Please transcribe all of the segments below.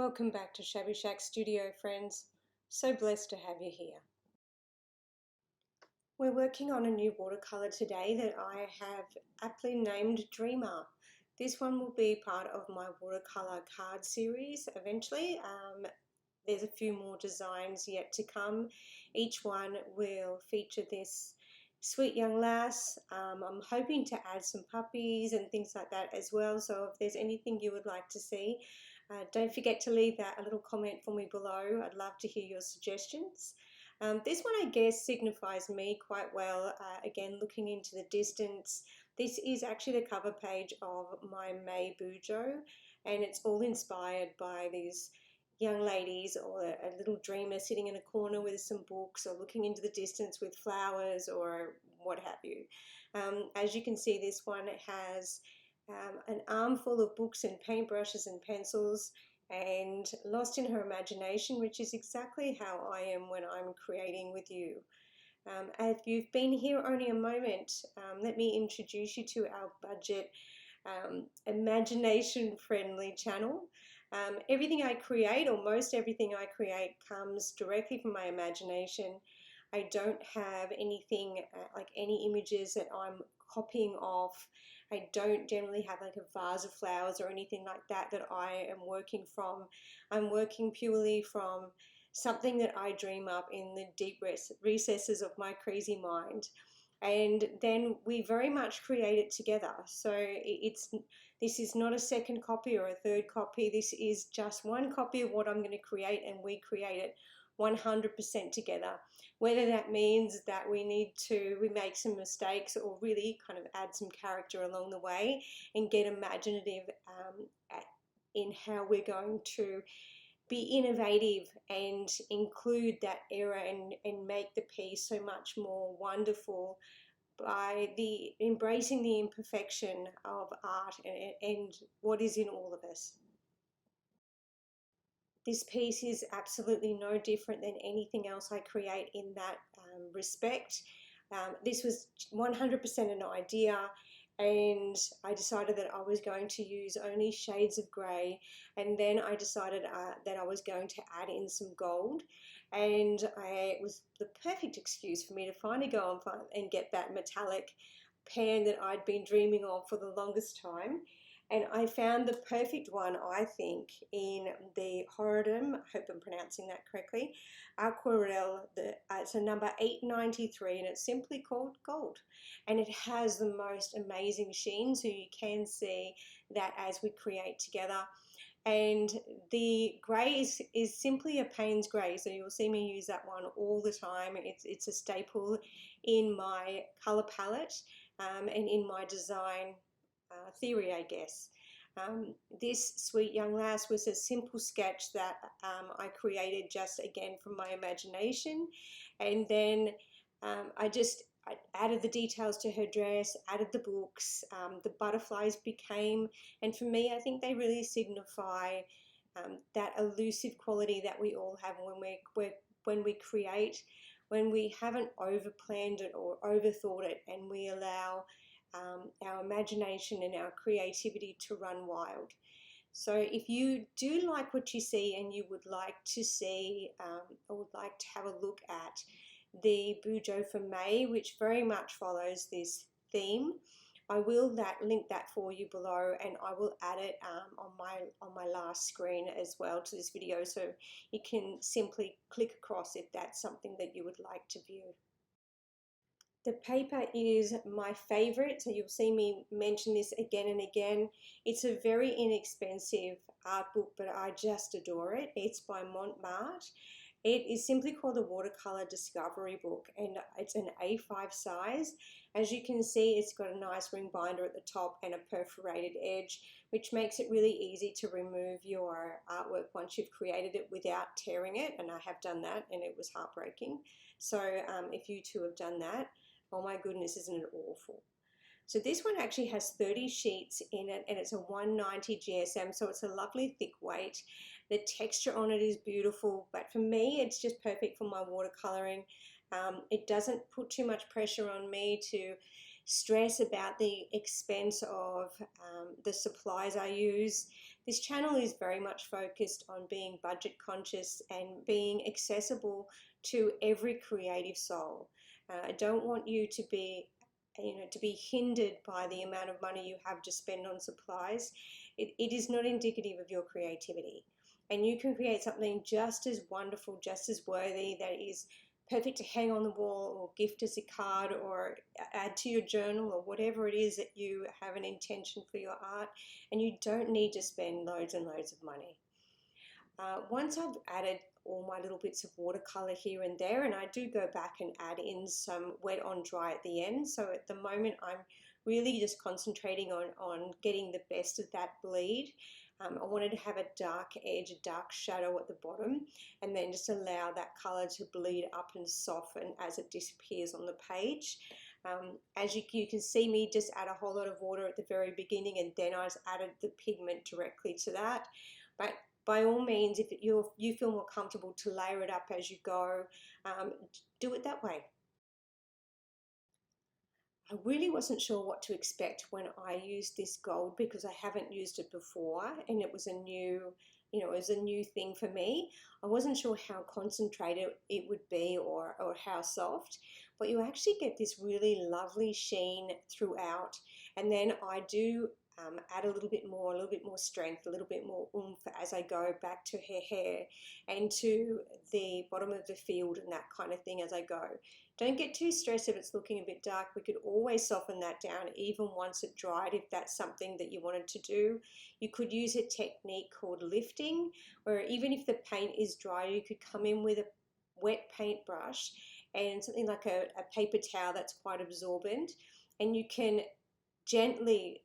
Welcome back to Shabby Shack Studio, friends. So blessed to have you here. We're working on a new watercolour today that I have aptly named Dreamer. This one will be part of my watercolour card series eventually. There's a few more designs yet to come. Each one will feature this sweet young lass. I'm hoping to add some puppies and things like that as well. So if there's anything you would like to see, don't forget to leave a little comment for me below. I'd love to hear your suggestions. This one, I guess, signifies me quite well. Again, looking into the distance. This is actually the cover page of my May Bujo, and it's all inspired by these young ladies or a little dreamer sitting in a corner with some books or looking into the distance with flowers or what have you. As you can see, this one has an armful of books and paintbrushes and pencils and lost in her imagination, which is exactly how I am when I'm creating with you. If you've been here only a moment, let me introduce you to our budget imagination-friendly channel. Everything I create, or most everything I create, comes directly from my imagination. I don't have anything like any images that I'm copying off. I don't generally have like a vase of flowers or anything like that I am working from. I'm working purely from something that I dream up in the deep recesses of my crazy mind. And then we very much create it together. So this is not a second copy or a third copy. This is just one copy of what I'm going to create, and we create it 100% together. Whether that means that we make some mistakes or really kind of add some character along the way and get imaginative in how we're going to be innovative and include that era and make the piece so much more wonderful by embracing the imperfection of art and what is in all of us. This piece is absolutely no different than anything else I create in that respect. This was 100% an idea, and I decided that I was going to use only shades of grey, and then I decided that I was going to add in some gold, and it was the perfect excuse for me to finally go and get that metallic pan that I'd been dreaming of for the longest time. And I found the perfect one, I think, in the Horadam, I hope I'm pronouncing that correctly, Aquarelle. It's a number 893, and it's simply called Gold. And it has the most amazing sheen, so you can see that as we create together. And the grey is simply a Payne's grey, so you'll see me use that one all the time. It's a staple in my colour palette and in my design theory, I guess. This sweet young lass was a simple sketch that I created just again from my imagination, and then I added the details to her dress, added the books, the butterflies became, and for me I think they really signify that elusive quality that we all have when we create, when we haven't over-planned it or overthought it, and we allow our imagination and our creativity to run wild. So if you do like what you see and you would like to see or would like to have a look at the Bujo for May, which very much follows this theme, I will link that for you below, and I will add it on my last screen as well to this video, so you can simply click across if that's something that you would like to view. The paper is my favorite, so you'll see me mention this again and again. It's a very inexpensive art book, but I just adore it. It's by Mont. It is simply called the Watercolour Discovery Book, and it's an A5 size. As you can see, it's got a nice ring binder at the top and a perforated edge, which makes it really easy to remove your artwork once you've created it without tearing it, and I have done that, and it was heartbreaking. So if you too have done that, oh my goodness, isn't it awful? So this one actually has 30 sheets in it, and it's a 190 GSM, so it's a lovely thick weight. The texture on it is beautiful, but for me, it's just perfect for my watercoloring. It doesn't put too much pressure on me to stress about the expense of the supplies I use. This channel is very much focused on being budget conscious and being accessible to every creative soul. I don't want you to be to be hindered by the amount of money you have to spend on supplies. It is not indicative of your creativity. And you can create something just as wonderful, just as worthy, that is perfect to hang on the wall or gift as a card or add to your journal or whatever it is that you have an intention for your art. And you don't need to spend loads and loads of money. Once I've added all my little bits of watercolor here and there, and I do go back and add in some wet on dry at the end. So at the moment I'm really just concentrating on getting the best of that bleed. I wanted to have a dark edge, a dark shadow at the bottom, and then just allow that color to bleed up and soften as it disappears on the page. As you can see me just add a whole lot of water at the very beginning, and then I just added the pigment directly to that. But by all means, if you feel more comfortable to layer it up as you go, do it that way. I really wasn't sure what to expect when I used this gold because I haven't used it before, and it was a new, it was a new thing for me. I wasn't sure how concentrated it would be or how soft, but you actually get this really lovely sheen throughout. And then I do add a little bit more strength, a little bit more oomph as I go back to her hair and to the bottom of the field and that kind of thing as I go. Don't get too stressed if it's looking a bit dark. We could always soften that down even once it dried if that's something that you wanted to do. You could use a technique called lifting, where even if the paint is dry, you could come in with a wet paintbrush and something like a paper towel that's quite absorbent, and you can gently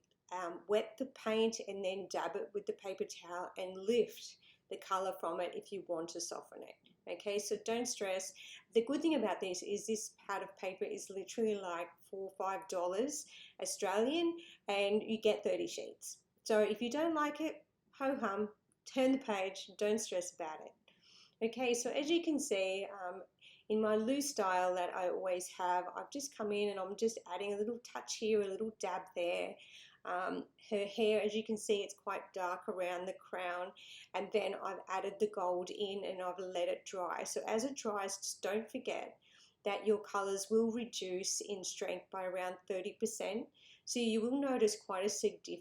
wet the paint and then dab it with the paper towel and lift the color from it if you want to soften it. Okay, so don't stress. The good thing about this is this pad of paper is literally like $4 or $5 Australian, and you get 30 sheets. So if you don't like it, ho hum, turn the page, don't stress about it. Okay, so as you can see, in my loose style that I always have, I've just come in and I'm just adding a little touch here, a little dab there. Her hair, as you can see, it's quite dark around the crown, and then I've added the gold in and I've let it dry. So as it dries, just don't forget that your colors will reduce in strength by around 30%. So you will notice quite a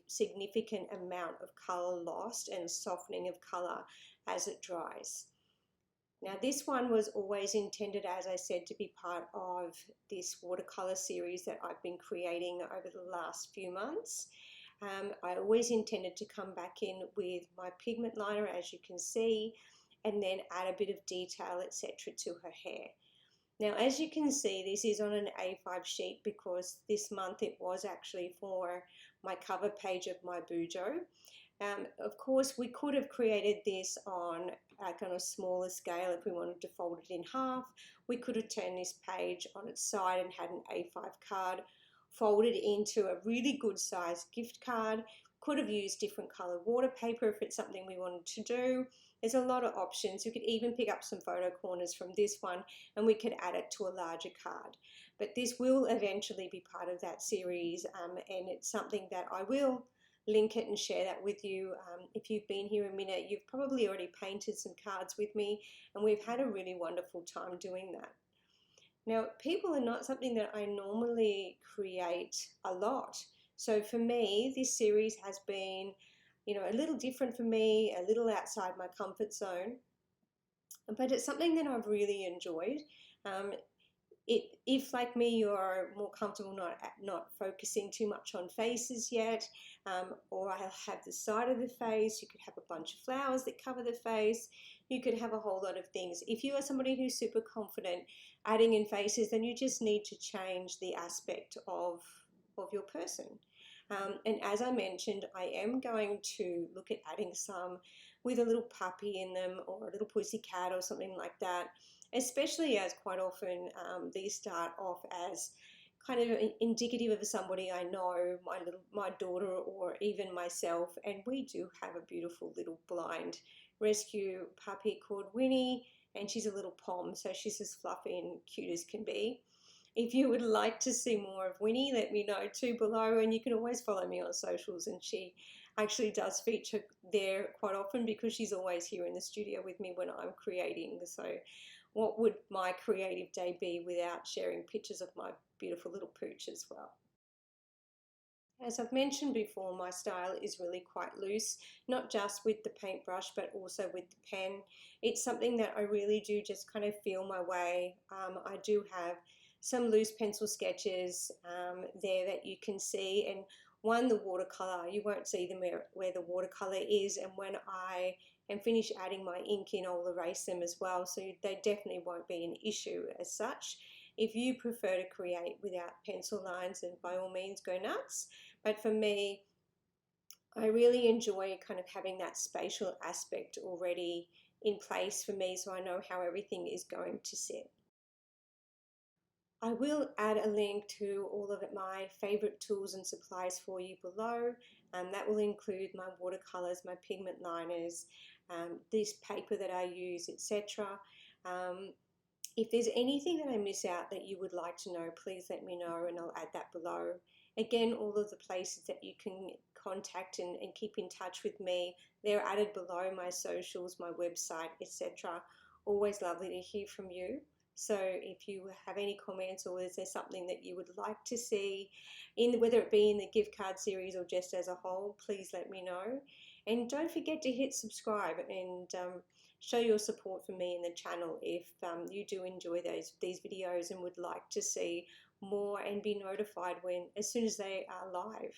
significant amount of color lost and softening of color as it dries. Now this one was always intended, as I said, to be part of this watercolor series that I've been creating over the last few months. I always intended to come back in with my pigment liner, as you can see, and then add a bit of detail, etc., to her hair. Now, as you can see, this is on an A5 sheet because this month it was actually for my cover page of my Bujo. Of course, we could have created this on a smaller scale if we wanted to fold it in half. We could have turned this page on its side and had an A5 card folded into a really good size gift card. Could have used different colored water paper if it's something we wanted to do. There's a lot of options. You could even pick up some photo corners from this one and we could add it to a larger card. But this will eventually be part of that series, and it's something that I will link it and share that with you. If you've been here a minute, you've probably already painted some cards with me, and we've had a really wonderful time doing that. Now, people are not something that I normally create a lot. So for me, this series has been, a little different for me, a little outside my comfort zone, but it's something that I've really enjoyed. If like me you're more comfortable not focusing too much on faces yet, or I'll have the side of the face, you could have a bunch of flowers that cover the face, you could have a whole lot of things. If you are somebody who's super confident adding in faces, then you just need to change the aspect of your person. And as I mentioned, I am going to look at adding some with a little puppy in them or a little pussycat or something like that, especially as quite often these start off as kind of indicative of somebody I know, my daughter or even myself, and we do have a beautiful little blind rescue puppy called Winnie, and she's a little pom, so she's as fluffy and cute as can be. If you would like to see more of Winnie, let me know too below, and you can always follow me on socials, and she actually does feature there quite often because she's always here in the studio with me when I'm creating. So what would my creative day be without sharing pictures of my beautiful little pooch as well? As I've mentioned before, my style is really quite loose, not just with the paintbrush, but also with the pen. It's something that I really do just kind of feel my way. I do have some loose pencil sketches there that you can see, and one, the watercolor, you won't see them where the watercolor is, and when I am finished adding my ink in, I'll erase them as well, so they definitely won't be an issue as such. If you prefer to create without pencil lines, then by all means go nuts. But for me, I really enjoy kind of having that spatial aspect already in place for me so I know how everything is going to sit. I will add a link to all of my favorite tools and supplies for you below. That will include my watercolors, my pigment liners, this paper that I use, etc. If there's anything that I miss out that you would like to know, please let me know and I'll add that below. Again, all of the places that you can contact and keep in touch with me, they're added below, my socials, my website, etc. Always lovely to hear from you. So if you have any comments or is there something that you would like to see, in whether it be in the gift card series or just as a whole, please let me know. And don't forget to hit subscribe and show your support for me in the channel if you do enjoy these videos and would like to see more and be notified as soon as they are live.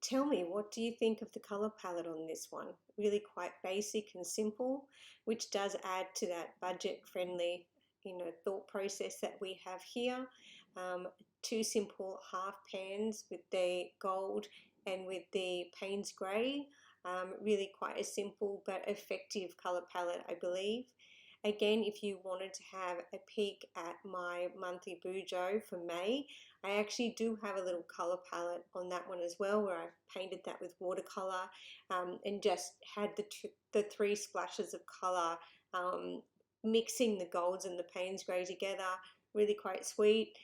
Tell me, what do you think of the color palette on this one? Really quite basic and simple, which does add to that budget-friendly, thought process that we have here. Two simple half pans with the gold and with the Payne's grey. Really quite a simple but effective color palette, I believe. Again, if you wanted to have a peek at my monthly bujo for May, I actually do have a little color palette on that one as well, where I painted that with watercolor and just had the three splashes of color, mixing the golds and the Payne's grey together. Really quite sweet.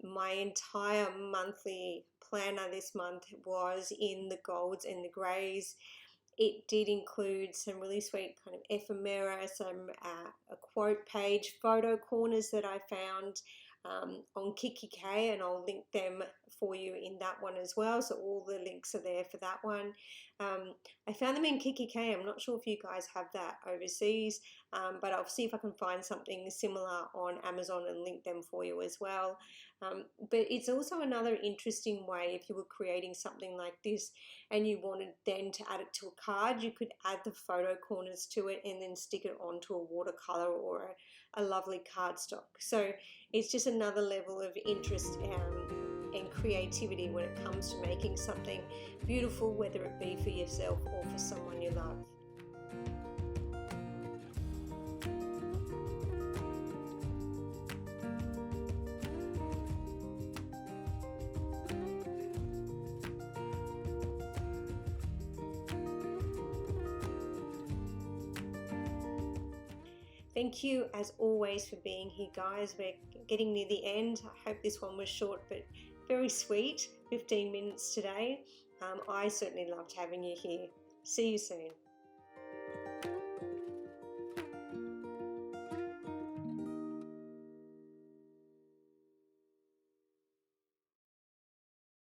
My entire monthly planner this month was in the golds and the greys. It did include some really sweet kind of ephemera, a quote page, photo corners that I found on Kiki K, and I'll link them for you in that one as well. So all the links are there for that one. I found them in Kikki.K. I'm not sure if you guys have that overseas, but I'll see if I can find something similar on Amazon and link them for you as well. But it's also another interesting way if you were creating something like this and you wanted then to add it to a card, you could add the photo corners to it and then stick it onto a watercolor or a lovely cardstock. So it's just another level of interest and creativity when it comes to making something beautiful, whether it be for yourself or for someone you love. Thank you as always for being here, guys. We're getting near the end. I hope this one was short but very sweet. 15 minutes today. I certainly loved having you here. See you soon.